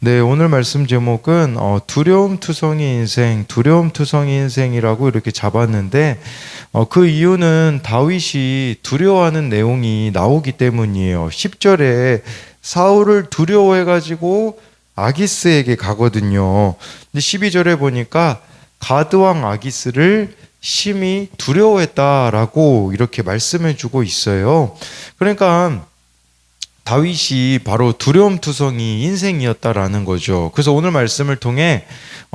네, 오늘 말씀 제목은 두려움투성이 인생이라고 이렇게 잡았는데 그 이유는 다윗이 두려워하는 내용이 나오기 때문이에요. 10절에 사울을 두려워해가지고 아기스에게 가거든요. 근데 12절에 보니까 가드왕 아기스를 심히 두려워했다라고 이렇게 말씀해주고 있어요. 그러니까 다윗이 바로 두려움투성이 인생이었다라는 거죠. 그래서 오늘 말씀을 통해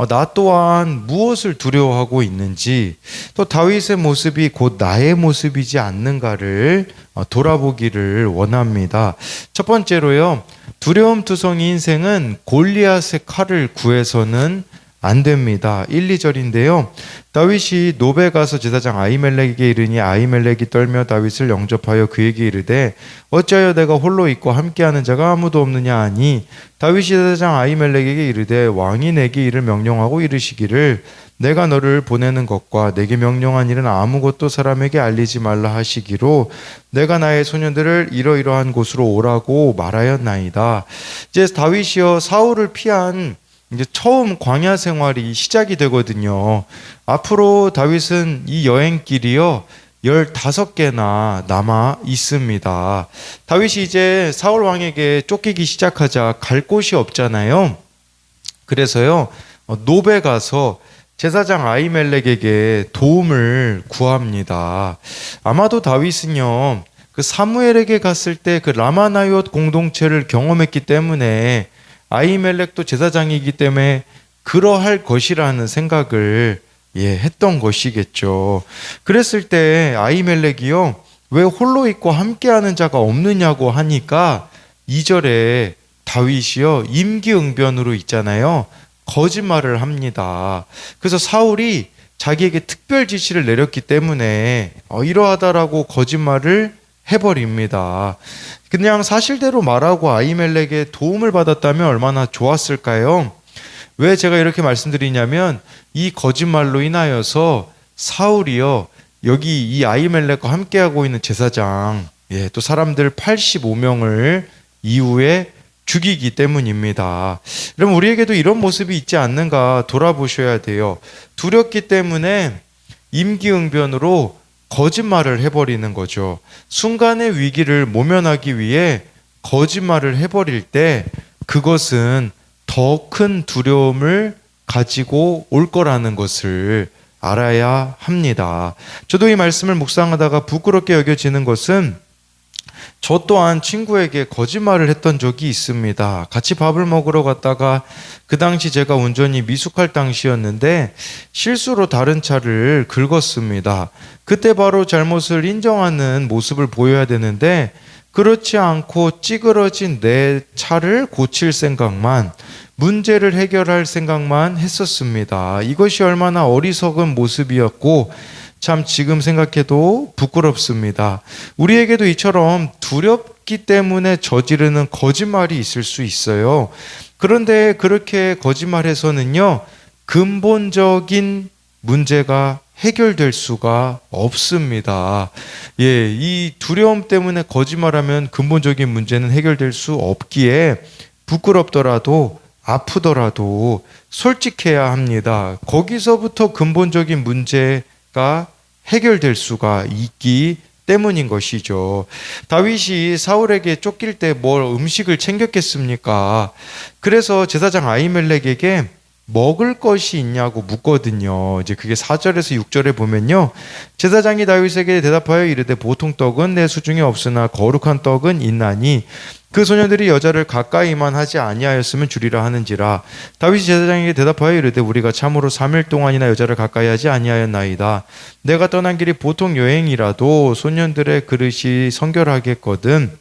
나 또한 무엇을 두려워하고 있는지, 또 다윗의 모습이 곧 나의 모습이지 않는가를 돌아보기를 원합니다. 첫 번째로요, 두려움투성이 인생은 골리앗의 칼을 구해서는 안 됩니다. 1, 2절인데요. 다윗이 노베 가서 제사장 아히멜렉에게 이르니 아히멜렉이 떨며 다윗을 영접하여 그에게 이르되 어찌하여 내가 홀로 있고 함께하는 자가 아무도 없느냐 하니 다윗이 제사장 아히멜렉에게 이르되 왕이 내게 이를 명령하고 이르시기를 내가 너를 보내는 것과 내게 명령한 일은 아무것도 사람에게 알리지 말라 하시기로 내가 나의 소년들을 이러이러한 곳으로 오라고 말하였나이다. 이제 다윗이여 사울을 피한 이제 처음 광야 생활이 시작이 되거든요. 앞으로 다윗은 이 여행길이요 15개나 남아 있습니다. 다윗이 이제 사울 왕에게 쫓기기 시작하자 갈 곳이 없잖아요. 그래서요 노베 가서 제사장 아히멜렉에게 도움을 구합니다. 아마도 다윗은요 그 사무엘에게 갔을 때 그 라마나옳 공동체를 경험했기 때문에 아히멜렉도 제사장이기 때문에 그러할 것이라는 생각을 했던 것이겠죠. 그랬을 때 아히멜렉이요 왜 홀로 있고 함께하는 자가 없느냐고 하니까 2절에 다윗이요 임기응변으로 있잖아요. 거짓말을 합니다. 그래서 사울이 자기에게 특별 지시를 내렸기 때문에 이러하다라고 거짓말을 해버립니다. 그냥 사실대로 말하고 아히멜렉의 도움을 받았다면 얼마나 좋았을까요? 왜 제가 이렇게 말씀드리냐면 이 거짓말로 인하여서 사울이요 여기 이 아히멜렉과 함께하고 있는 제사장 또 사람들 85명을 이후에 죽이기 때문입니다. 그럼 우리에게도 이런 모습이 있지 않는가 돌아보셔야 돼요. 두렵기 때문에 임기응변으로 거짓말을 해버리는 거죠. 순간의 위기를 모면하기 위해 거짓말을 해버릴 때 그것은 더 큰 두려움을 가지고 올 거라는 것을 알아야 합니다. 저도 이 말씀을 묵상하다가 부끄럽게 여겨지는 것은 저 또한 친구에게 거짓말을 했던 적이 있습니다. 같이 밥을 먹으러 갔다가 그 당시 제가 운전이 미숙할 당시였는데 실수로 다른 차를 긁었습니다. 그때 바로 잘못을 인정하는 모습을 보여야 되는데 그렇지 않고 찌그러진 내 차를 고칠 생각만, 문제를 해결할 생각만 했었습니다. 이것이 얼마나 어리석은 모습이었고 참 지금 생각해도 부끄럽습니다. 우리에게도 이처럼 두렵기 때문에 저지르는 거짓말이 있을 수 있어요. 그런데 그렇게 거짓말해서는요 근본적인 문제가 해결될 수가 없습니다. 이 두려움 때문에 거짓말하면 근본적인 문제는 해결될 수 없기에 부끄럽더라도 아프더라도 솔직해야 합니다. 거기서부터 근본적인 문제가 해결될 수가 있기 때문인 것이죠. 다윗이 사울에게 쫓길 때 뭘 음식을 챙겼겠습니까? 그래서 제사장 아히멜렉에게 먹을 것이 있냐고 묻거든요. 이제 그게 4절에서 6절에 보면요. 제사장이 다윗에게 대답하여 이르되 보통 떡은 내 수중에 없으나 거룩한 떡은 있나니 그 소년들이 여자를 가까이만 하지 아니하였으면 주리라 하는지라. 다윗이 제사장에게 대답하여 이르되 우리가 참으로 3일 동안이나 여자를 가까이 하지 아니하였나이다. 내가 떠난 길이 보통 여행이라도 소년들의 그릇이 성결하겠거든.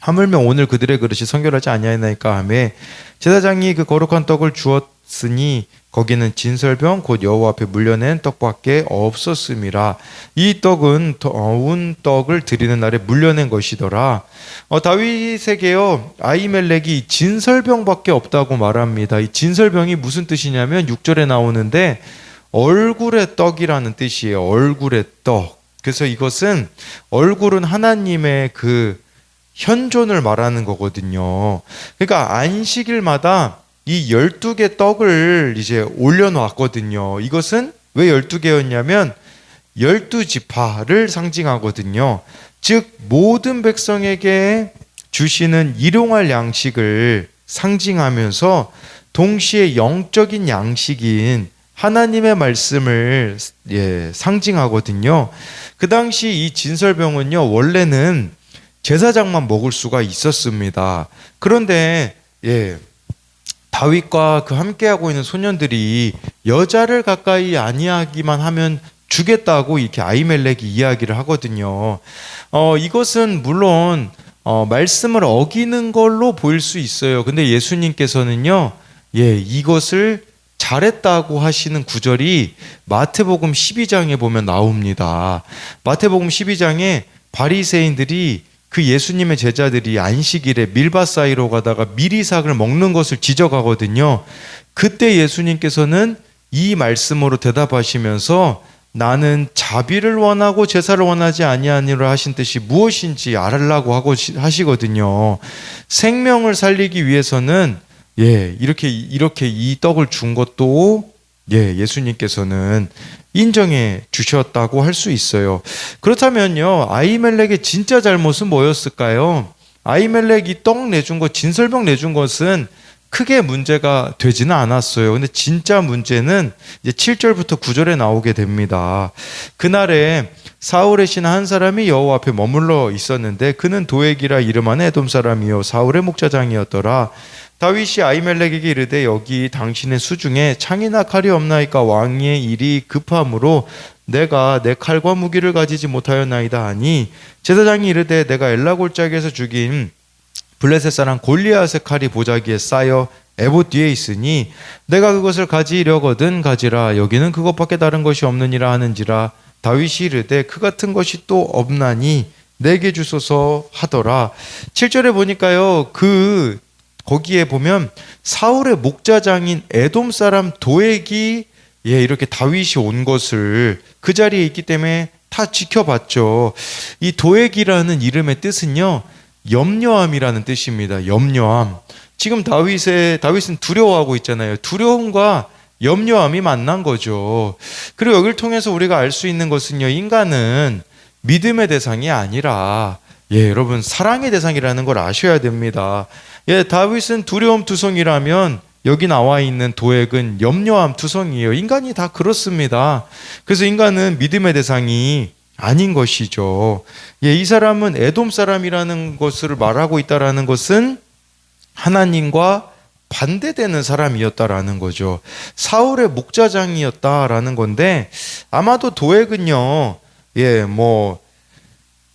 하물며 오늘 그들의 그릇이 성결하지 아니하였나이까 하매 제사장이 그 거룩한 떡을 주었으니 거기는 진설병 곧 여호와 앞에 물려낸 떡밖에 없었음이라. 이 떡은 더운 떡을 드리는 날에 물려낸 것이더라. 다윗에게요 아히멜렉이 진설병밖에 없다고 말합니다. 이 진설병이 무슨 뜻이냐면 6절에 나오는데 얼굴의 떡이라는 뜻이에요. 얼굴의 떡. 그래서 이것은 얼굴은 하나님의 그 현존을 말하는 거거든요. 그러니까 안식일마다 이 12개 떡을 이제 올려놓았거든요. 이것은 왜 12개였냐면 12지파를 상징하거든요. 즉 모든 백성에게 주시는 일용할 양식을 상징하면서 동시에 영적인 양식인 하나님의 말씀을 상징하거든요. 그 당시 이 진설병은요, 원래는 제사장만 먹을 수가 있었습니다. 그런데 다윗과 그 함께하고 있는 소년들이 여자를 가까이 아니하기만 하면 주겠다고 이렇게 아히멜렉이 이야기를 하거든요. 이것은 물론 말씀을 어기는 걸로 보일 수 있어요. 근데 예수님께서는요, 이것을 잘했다고 하시는 구절이 마태복음 12장에 보면 나옵니다. 마태복음 12장에 바리새인들이 그 예수님의 제자들이 안식일에 밀밭 사이로 가다가 미리삭을 먹는 것을 지적하거든요. 그때 예수님께서는 이 말씀으로 대답하시면서 나는 자비를 원하고 제사를 원하지 아니하니라 하신 뜻이 무엇인지 알으려고 하시거든요. 생명을 살리기 위해서는 이렇게 이 떡을 준 것도 예수님께서는 인정해 주셨다고 할 수 있어요. 그렇다면요, 아히멜렉의 진짜 잘못은 뭐였을까요? 아히멜렉이 떡 내준 것, 진설병 내준 것은 크게 문제가 되지는 않았어요. 근데 진짜 문제는 이제 7절부터 9절에 나오게 됩니다. 그날에 사울의 신 한 사람이 여호와 앞에 머물러 있었는데 그는 도액이라 이름하는 에돔 사람이요 사울의 목자장이었더라. 다윗이 아히멜렉에게 이르되 여기 당신의 수중에 창이나 칼이 없나이까 왕의 일이 급함으로 내가 내 칼과 무기를 가지지 못하였나이다 하니 제사장이 이르되 내가 엘라 골짜기에서 죽인 블레셋 사람 골리앗의 칼이 보자기에 쌓여 에봇 뒤에 있으니 내가 그것을 가지려거든 가지라. 여기는 그것밖에 다른 것이 없느니라 하는지라. 다윗이 이르되 그 같은 것이 또 없나니 내게 주소서 하더라. 7절에 보니까요, 거기에 보면 사울의 목자장인 에돔 사람 도액이 이렇게 다윗이 온 것을 그 자리에 있기 때문에 다 지켜봤죠. 이 도액이라는 이름의 뜻은요, 염려함이라는 뜻입니다. 염려함. 지금 다윗은 두려워하고 있잖아요. 두려움과 염려함이 만난 거죠. 그리고 여기를 통해서 우리가 알 수 있는 것은요, 인간은 믿음의 대상이 아니라 여러분 사랑의 대상이라는 걸 아셔야 됩니다. 다윗은 두려움 투성이라면 여기 나와 있는 도액은 염려함 투성이에요. 인간이 다 그렇습니다. 그래서 인간은 믿음의 대상이 아닌 것이죠. 이 사람은 에돔 사람이라는 것을 말하고 있다라는 것은 하나님과 반대되는 사람이었다라는 거죠. 사울의 목자장이었다라는 건데 아마도 도액은요,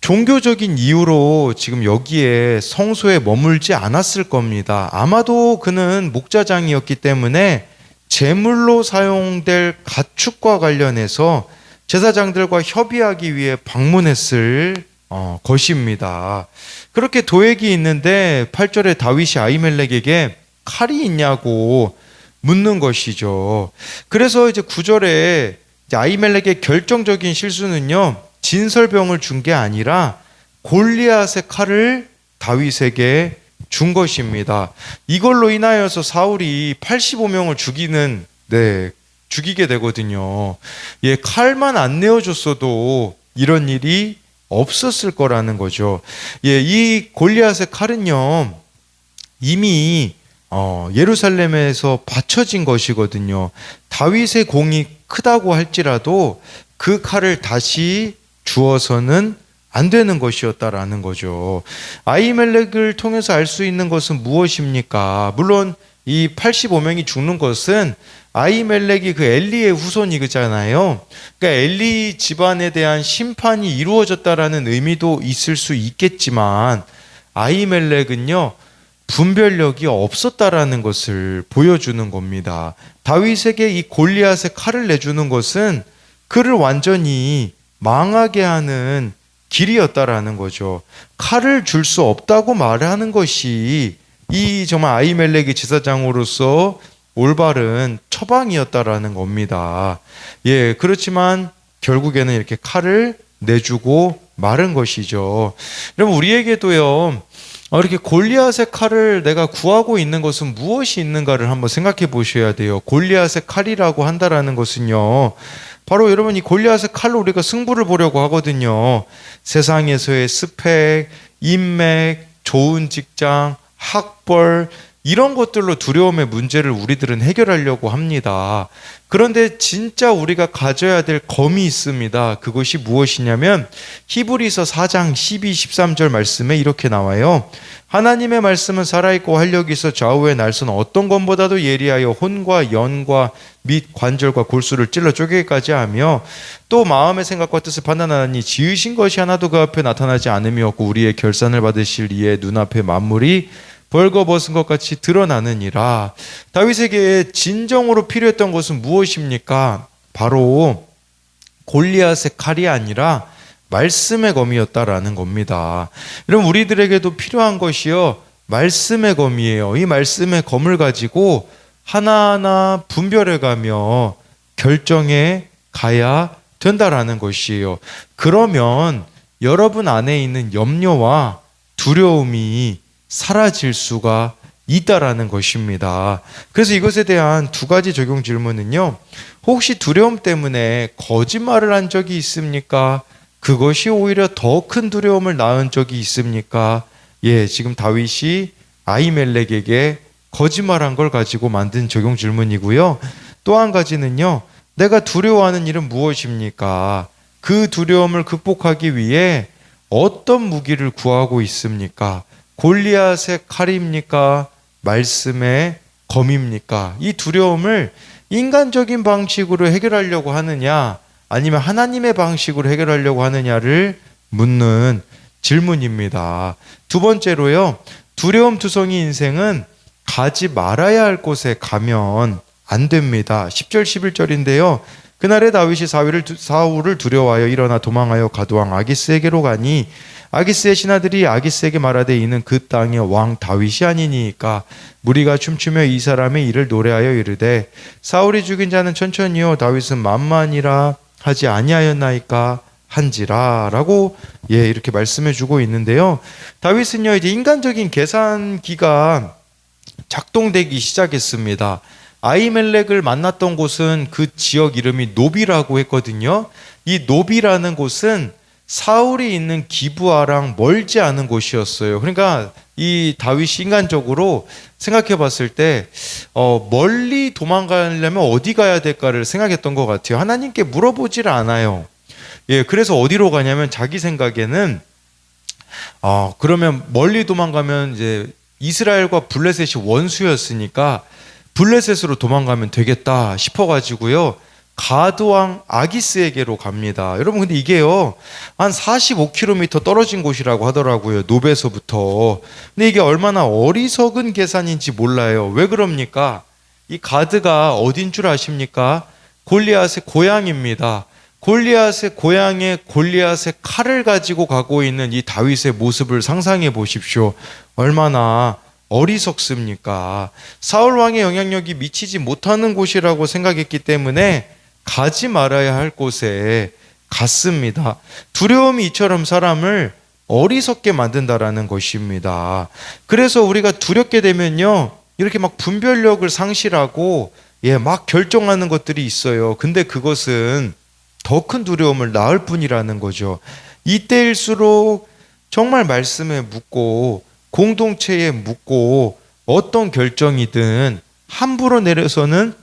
종교적인 이유로 지금 여기에 성소에 머물지 않았을 겁니다. 아마도 그는 목자장이었기 때문에 제물로 사용될 가축과 관련해서 제사장들과 협의하기 위해 방문했을 것입니다. 그렇게 도액이 있는데 8절에 다윗이 아히멜렉에게 칼이 있냐고 묻는 것이죠. 그래서 이제 9절에 아히멜렉의 결정적인 실수는요, 진설병을 준 게 아니라 골리앗의 칼을 다윗에게 준 것입니다. 이걸로 인하여서 사울이 85명을 죽이게 되거든요. 칼만 안 내어줬어도 이런 일이 없었을 거라는 거죠. 이 골리앗의 칼은요, 이미 예루살렘에서 바쳐진 것이거든요. 다윗의 공이 크다고 할지라도 그 칼을 다시 주어서는 안 되는 것이었다라는 거죠. 아히멜렉을 통해서 알 수 있는 것은 무엇입니까? 물론 이 85명이 죽는 것은 아히멜렉이 그 엘리의 후손이잖아요. 그러니까 엘리 집안에 대한 심판이 이루어졌다라는 의미도 있을 수 있겠지만 아히멜렉은요, 분별력이 없었다라는 것을 보여주는 겁니다. 다윗에게 이 골리앗의 칼을 내주는 것은 그를 완전히 망하게 하는 길이었다라는 거죠. 칼을 줄 수 없다고 말하는 것이 이 정말 아히멜렉의 제사장으로서 올바른 처방이었다라는 겁니다. 그렇지만 결국에는 이렇게 칼을 내주고 마른 것이죠. 여러분, 우리에게도요, 이렇게 골리앗의 칼을 내가 구하고 있는 것은 무엇이 있는가를 한번 생각해 보셔야 돼요. 골리앗의 칼이라고 한다라는 것은요, 바로 여러분 이 골리앗의 칼로 우리가 승부를 보려고 하거든요. 세상에서의 스펙, 인맥, 좋은 직장, 학벌, 이런 것들로 두려움의 문제를 우리들은 해결하려고 합니다. 그런데 진짜 우리가 가져야 될 검이 있습니다. 그것이 무엇이냐면 히브리서 4장 12, 13절 말씀에 이렇게 나와요. 하나님의 말씀은 살아있고 활력이 있어 좌우의 날선 어떤 검보다도 예리하여 혼과 연과 및 관절과 골수를 찔러 쪼개기까지 하며 또 마음의 생각과 뜻을 판단하니 지으신 것이 하나도 그 앞에 나타나지 않음이 없고 우리의 결산을 받으실 이의 눈앞에 만물이 벌거벗은 것 같이 드러나느니라. 다윗에게 진정으로 필요했던 것은 무엇입니까? 바로 골리앗의 칼이 아니라 말씀의 검이었다라는 겁니다. 여러분, 우리들에게도 필요한 것이요, 말씀의 검이에요. 이 말씀의 검을 가지고 하나하나 분별해가며 결정해 가야 된다라는 것이에요. 그러면 여러분 안에 있는 염려와 두려움이 사라질 수가 있다라는 것입니다. 그래서 이것에 대한 두 가지 적용 질문은요, 혹시 두려움 때문에 거짓말을 한 적이 있습니까? 그것이 오히려 더 큰 두려움을 낳은 적이 있습니까? 지금 다윗이 아히멜렉에게 거짓말한 걸 가지고 만든 적용 질문이고요. 또 한 가지는요, 내가 두려워하는 일은 무엇입니까? 그 두려움을 극복하기 위해 어떤 무기를 구하고 있습니까? 골리앗의 칼입니까? 말씀의 검입니까? 이 두려움을 인간적인 방식으로 해결하려고 하느냐, 아니면 하나님의 방식으로 해결하려고 하느냐를 묻는 질문입니다. 두 번째로요, 두려움투성이 인생은 가지 말아야 할 곳에 가면 안 됩니다. 10절 11절인데요. 그날에 다윗이 사울을 두려워하여 일어나 도망하여 가드왕 아기스에게로 가니 아기스의 신하들이 아기스에게 말하되 이는 그 땅의 왕 다윗이 아니니까 무리가 춤추며 이 사람의 일을 노래하여 이르되 사울이 죽인 자는 천천히요 다윗은 만만이라 하지 아니하였나이까 한지라 라고 이렇게 말씀해 주고 있는데요. 다윗은요 이제 인간적인 계산기가 작동되기 시작했습니다. 아히멜렉을 만났던 곳은 그 지역 이름이 노비라고 했거든요. 이 노비라는 곳은 사울이 있는 기브아랑 멀지 않은 곳이었어요. 그러니까 이 다윗이 인간적으로 생각해 봤을 때 멀리 도망가려면 어디 가야 될까를 생각했던 것 같아요. 하나님께 물어보질 않아요. 그래서 어디로 가냐면 자기 생각에는 그러면 멀리 도망가면 이제 이스라엘과 블레셋이 원수였으니까 블레셋으로 도망가면 되겠다 싶어가지고요. 가드왕 아기스에게로 갑니다. 여러분 근데 이게요 한 45km 떨어진 곳이라고 하더라고요. 노베서부터. 근데 이게 얼마나 어리석은 계산인지 몰라요. 왜 그럽니까? 이 가드가 어딘 줄 아십니까? 골리앗의 고향입니다. 골리앗의 고향에 골리앗의 칼을 가지고 가고 있는 이 다윗의 모습을 상상해 보십시오. 얼마나 어리석습니까? 사울 왕의 영향력이 미치지 못하는 곳이라고 생각했기 때문에 가지 말아야 할 곳에 갔습니다. 두려움이 이처럼 사람을 어리석게 만든다라는 것입니다. 그래서 우리가 두렵게 되면요 이렇게 막 분별력을 상실하고 막 결정하는 것들이 있어요. 근데 그것은 더 큰 두려움을 낳을 뿐이라는 거죠. 이때일수록 정말 말씀에 묻고 공동체에 묻고 어떤 결정이든 함부로 내려서는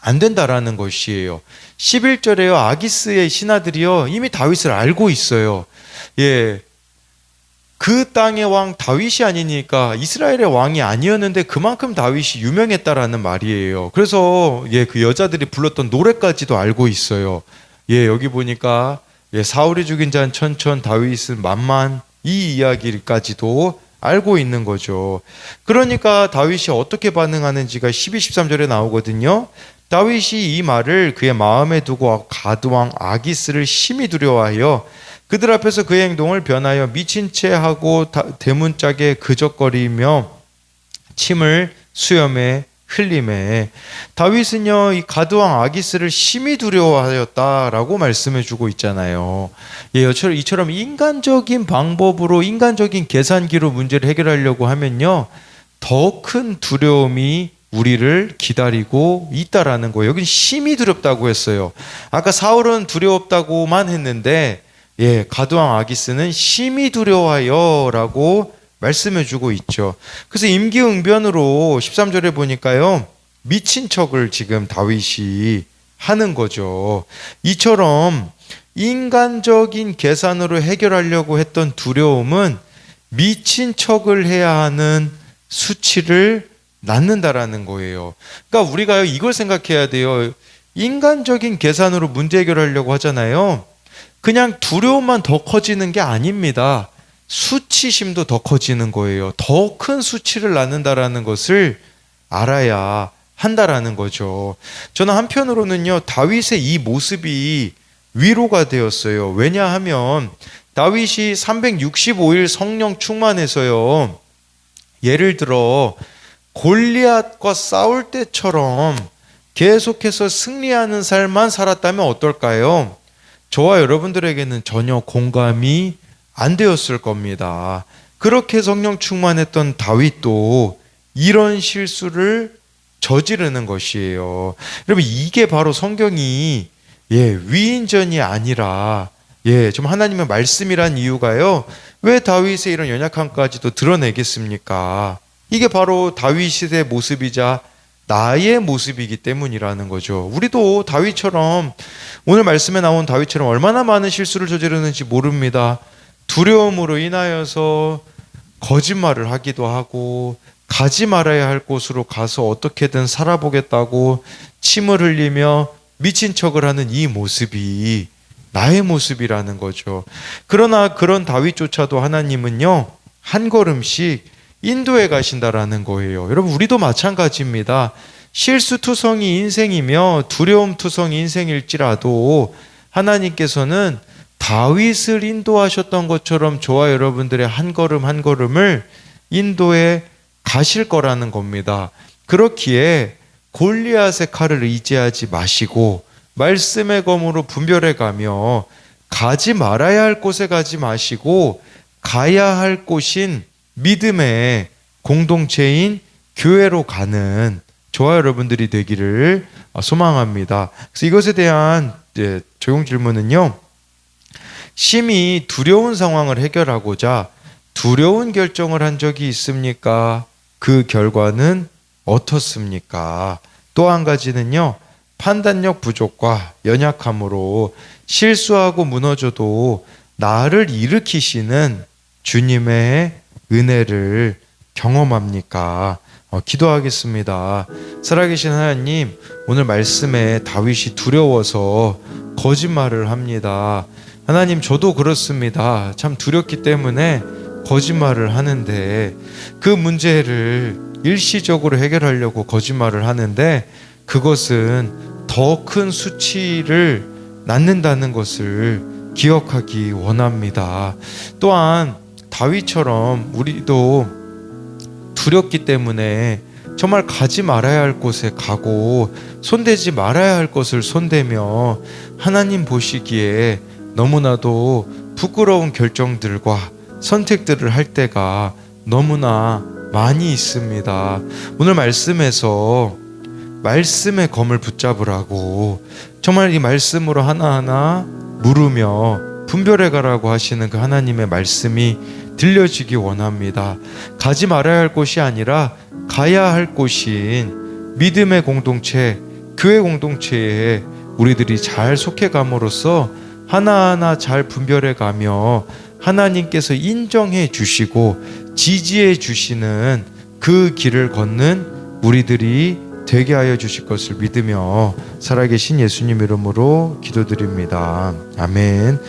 안 된다라는 것이에요. 11절에요. 아기스의 신하들이요. 이미 다윗을 알고 있어요. 그 땅의 왕 다윗이 아니니까 이스라엘의 왕이 아니었는데 그만큼 다윗이 유명했다라는 말이에요. 그래서 그 여자들이 불렀던 노래까지도 알고 있어요. 여기 보니까 사울이 죽인 자는 천천 다윗은 만만 이 이야기까지도 알고 있는 거죠. 그러니까 다윗이 어떻게 반응하는지가 12, 13절에 나오거든요. 다윗이 이 말을 그의 마음에 두고 가드왕 아기스를 심히 두려워하여 그들 앞에서 그의 행동을 변하여 미친 채 하고 대문짝에 그적거리며 침을 수염에 흘림에 다윗은요 이 가드왕 아기스를 심히 두려워하였다라고 말씀해주고 있잖아요. 예, 이처럼 인간적인 방법으로 인간적인 계산기로 문제를 해결하려고 하면요 더 큰 두려움이 우리를 기다리고 있다라는 거예요. 여긴 심히 두렵다고 했어요. 아까 사울은 두려웠다고만 했는데 예, 가드왕 아기스는 심히 두려워하여라고 말씀해주고 있죠. 그래서 임기응변으로 13절에 보니까요 미친 척을 지금 다윗이 하는 거죠. 이처럼 인간적인 계산으로 해결하려고 했던 두려움은 미친 척을 해야 하는 수치를 낳는다라는 거예요. 그러니까 우리가 이걸 생각해야 돼요. 인간적인 계산으로 문제 해결하려고 하잖아요. 그냥 두려움만 더 커지는 게 아닙니다. 수치심도 더 커지는 거예요. 더 큰 수치를 낳는다라는 것을 알아야 한다라는 거죠. 저는 한편으로는요, 다윗의 이 모습이 위로가 되었어요. 왜냐하면 다윗이 365일 성령 충만해서요. 예를 들어 골리앗과 싸울 때처럼 계속해서 승리하는 삶만 살았다면 어떨까요? 저와 여러분들에게는 전혀 공감이 안 되었을 겁니다. 그렇게 성령 충만했던 다윗도 이런 실수를 저지르는 것이에요. 여러분 이게 바로 성경이 위인전이 아니라 좀 하나님의 말씀이란 이유가요. 왜 다윗의 이런 연약함까지도 드러내겠습니까? 이게 바로 다윗의 모습이자 나의 모습이기 때문이라는 거죠. 우리도 다윗처럼 오늘 말씀에 나온 다윗처럼 얼마나 많은 실수를 저지르는지 모릅니다. 두려움으로 인하여서 거짓말을 하기도 하고 가지 말아야 할 곳으로 가서 어떻게든 살아보겠다고 침을 흘리며 미친 척을 하는 이 모습이 나의 모습이라는 거죠. 그러나 그런 다윗조차도 하나님은요 한 걸음씩 인도해 가신다라는 거예요. 여러분 우리도 마찬가지입니다. 실수투성이 인생이며 두려움투성이 인생일지라도 하나님께서는 다윗을 인도하셨던 것처럼 저와 여러분들의 한 걸음 한 걸음을 인도해 가실 거라는 겁니다. 그렇기에 골리앗의 칼을 의지하지 마시고 말씀의 검으로 분별해 가며 가지 말아야 할 곳에 가지 마시고 가야 할 곳인 믿음의 공동체인 교회로 가는 저와 여러분들이 되기를 소망합니다. 그래서 이것에 대한 적용 질문은요. 심히 두려운 상황을 해결하고자 두려운 결정을 한 적이 있습니까? 그 결과는 어떻습니까? 또 한 가지는요. 판단력 부족과 연약함으로 실수하고 무너져도 나를 일으키시는 주님의 은혜를 경험합니까? 기도하겠습니다. 살아계신 하나님, 오늘 말씀에 다윗이 두려워서 거짓말을 합니다. 하나님, 저도 그렇습니다. 참 두렵기 때문에 거짓말을 하는데 그 문제를 일시적으로 해결하려고 거짓말을 하는데 그것은 더 큰 수치를 낳는다는 것을 기억하기 원합니다. 또한 다윗처럼 우리도 두렵기 때문에 정말 가지 말아야 할 곳에 가고 손대지 말아야 할 것을 손대며 하나님 보시기에 너무나도 부끄러운 결정들과 선택들을 할 때가 너무나 많이 있습니다. 오늘 말씀에서 말씀의 검을 붙잡으라고 정말 이 말씀으로 하나하나 물으며 분별해 가라고 하시는 그 하나님의 말씀이 들려지기 원합니다. 가지 말아야 할 곳이 아니라 가야 할 곳인 믿음의 공동체, 교회 공동체에 우리들이 잘 속해 감으로써 하나하나 잘 분별해 가며 하나님께서 인정해 주시고 지지해 주시는 그 길을 걷는 우리들이 되게 하여 주실 것을 믿으며 살아계신 예수님 이름으로 기도드립니다. 아멘.